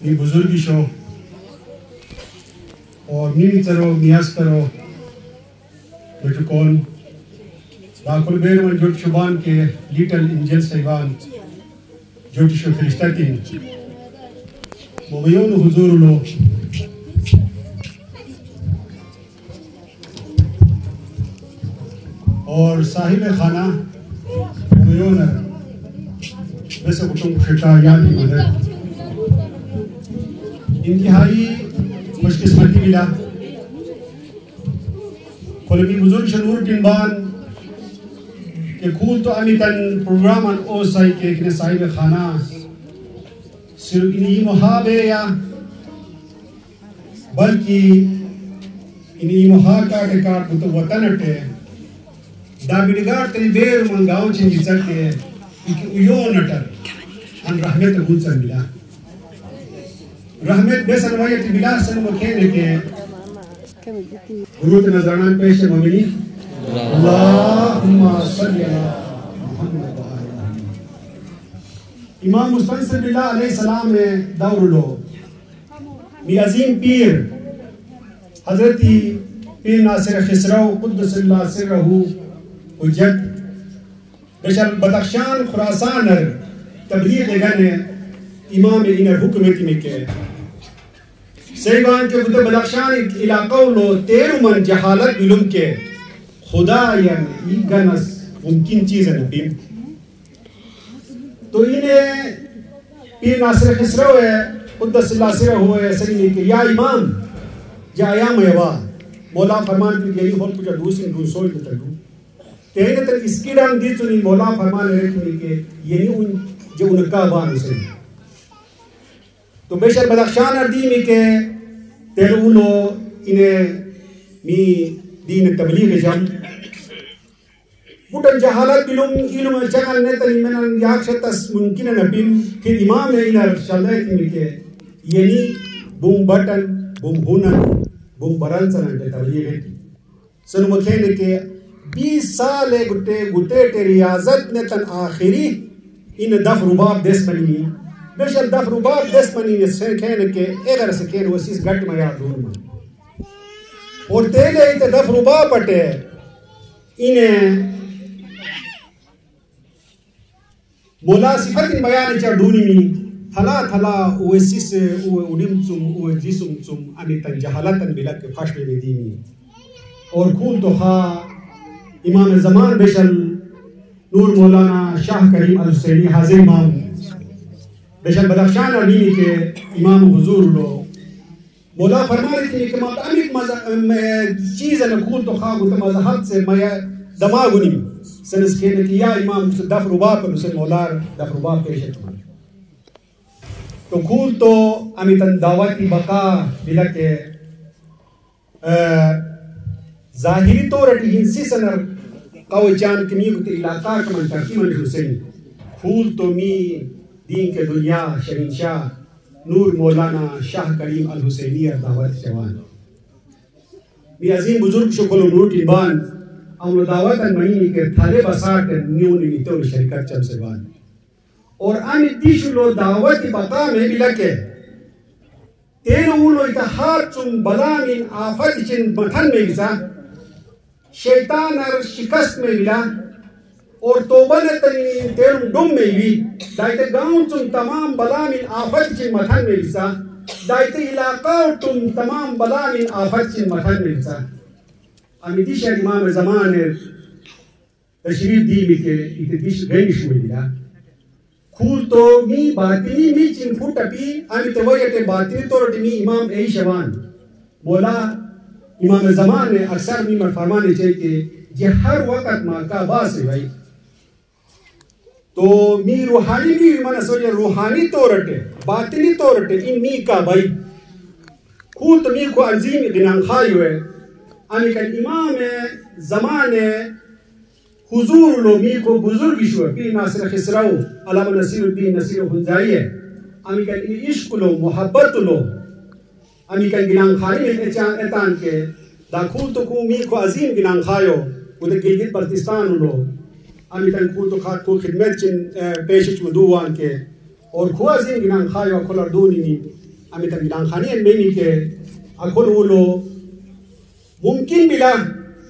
می بزرگی شو اور نیمی ترو نیاز کرو جو کون داخل بیر من جوٹ شبان کے لیٹل انجل سیوان جوٹ شو فرشتہ تین مومیون حضور لو اور صاحب خانہ مومیون ویسے کتوں شکا یادی مدد انتہائی خوش قسمتی ملا کلمی بزرگ شنور ٹنبان کہ کھول تو امیتن پروگرام ان او سائی کے اکنے صاحب خانہ صرف انہی محابے یا بلکہ انہی محاکا کے کارٹ کو تو وطن اٹھے دا بیڈگار تری بیر من گاؤں چنگی سکتے ایک ایون اٹھر ان رحمت گنسر ملا رحمت بے سنوائیت ملا سنو کھینے کے حروت نظرانان پیش مومنی اللہم صلی اللہ محمد امام مستنصر اللہ علیہ السلام میں دور لو می عظیم پیر حضرتی پیر ناصر خسرو قدس اللہ سرہ حجت بشر بدخشان خراسان تبلیغ گنے امام انر حکمتی میں کہ سیوان کے بودھ بدخشان علاقوں لو تیرو من جہالت بلوم کے خدا یعنی گنس ممکن چیز ہے نبیم تو انہیں پیر ناصر خسرو ہے قدس اللہ سرہ ہوئے سلیمی کہ یا امام جا ایام ایوا مولا فرمان کی گیلی ہول کچھا دوسری دوسوئی بتلو تیرے تر اس کی ڈان دی چنی مولا فرمان رہتی کہ یعنی ان جو انکا بان اسے تو بیشر بدخشان اردی میں کہ تیرولو انہیں می دین تبلیغ جم بوٹن جہالت بلوم علم چکل نیتنی منن یاکشتس ممکن نبیم پھر امام ہے انہر شلدائیتی میں کہ یعنی بوم بٹن بوم ہونن بوم برن سنن تبلیغ ہے سنو مکھینے کہ 20 سال گٹے ریاضت نیتن آخری ان دف رباب دس بنی بشر دف رباب دس بنی نے کہنے کہ اگر سکین وسیس گٹ میں یاد دور من اور تیلے ایتا دف رباب پٹے انہیں مولا صفت بیان چا دونی میں تھلا تھلا اویسیس اوے اڑیم اوے جسم امیتن جہالتن بلک خشم میں دیمی اور کھول تو خواہ امام زمان بشل نور مولانا شاہ کریم الحسینی حاضر امام بشل بدخشان علیمی کے امام حضور لو مولا فرما رہی تھی کہ امیک چیز ہے نکھول تو خواہ گوتا مذہب سے دماغ انہی سنس کہنے کہ یا امام دف ربا پر اسے مولا دف ربا پیشت کھول تو کھول تو امیتن دعوتی بقا بلا کے ظاہری طور ہنسی سنر قوی چاند کمی گوتے علاقہ کمن ترکی من حسین پھول تو می دین کے دنیا شہنشاہ نور مولانا شاہ کریم الحسینی دعوت شوان می عظیم بزرگ شکل و نور ٹنبان امر دعوت انمانی کے تھالے بساٹ نیون نیتون شرکت چم سوان اور آنی تیشلو دعوت بقا میں بھی لکے تینو اولو اتحاد چن بلامین آفت چن مٹھن میں گزا شیطان اور شکست میں ملا اور توبہ نے تیرم ڈم میں بھی دائتے گاؤں چن تمام بلامین آفت چن مٹھن میں گزا دائتے علاقہ چن تمام بلامین آفت چن مٹھن میں گزا امیدی شاید امام زمان تشریف دی میں کہ اتدیش گئیش میں ملا کھول تو می باطنی می چن پھوٹ اپی امی تویت باطنی تو رٹی می امام ای شوان مولا امام زمان نے اکثر می فرمانے چاہیے کہ یہ ہر وقت ماں کا باس ہے بھائی تو می روحانی بھی مانا سوچے روحانی تو رٹے باطنی تو رٹے ان می کا بھائی کھول تو می کو عظیم گنان خواہی ہوئے امی کہ امام زمان حضور لو می کو بزرگی شو پیر ناصر خسرو علامہ نصیر الدین نصیر حنزائی ہے امی کہ عشق لو محبت لو امی کہ گنان خواہی میں اعتان کے دا کھول تو کو می کو عظیم گنان خواہیو ادھر گلگت بلتستان لو امی کہ کھول تو خواہ کو خدمت چن پیشش مدوان کے اور کو عظیم گنان خواہیو کھولر دونی می amit bilang khani en meni ke akor ulo mungkin bila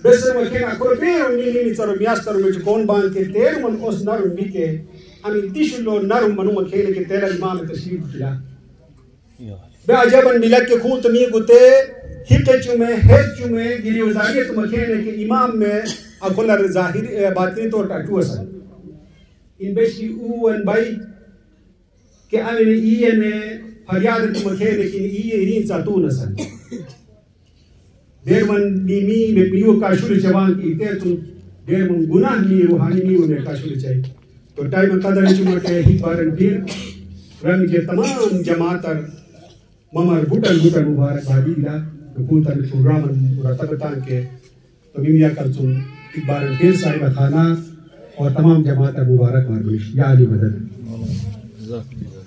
besar makin akor pero ni tsaro miastar me kon ban ke ter mon os narum bike amit tishulo narum manu makhele ke tera imam tashrif kila be ajaban bila ke khul tmi gute hiqchume hechume giri wazariyat makhele ke imam me akolar zahir batini tor ta tuasan in beshi uwan bai کہ آمین ایے نے فریاد تمکھے لیکن ایے ہرین ساتون سن دیر من میمی میں پیو کاشول جوان کی تے تم دیر من گناہ می روحانی میو میں کاشول چاہی تو ٹائم قدر چمر کے ہی بارن پھر رنگ کے تمام جماعتر ممر بوٹن مبارک بھائی دلا پوتن پروگرامن مرتبتان کے تو میمیا کل تم ایک بارن پھر صاحب خانہ اور تمام جماعتر مبارک مارگوش یا علی مدد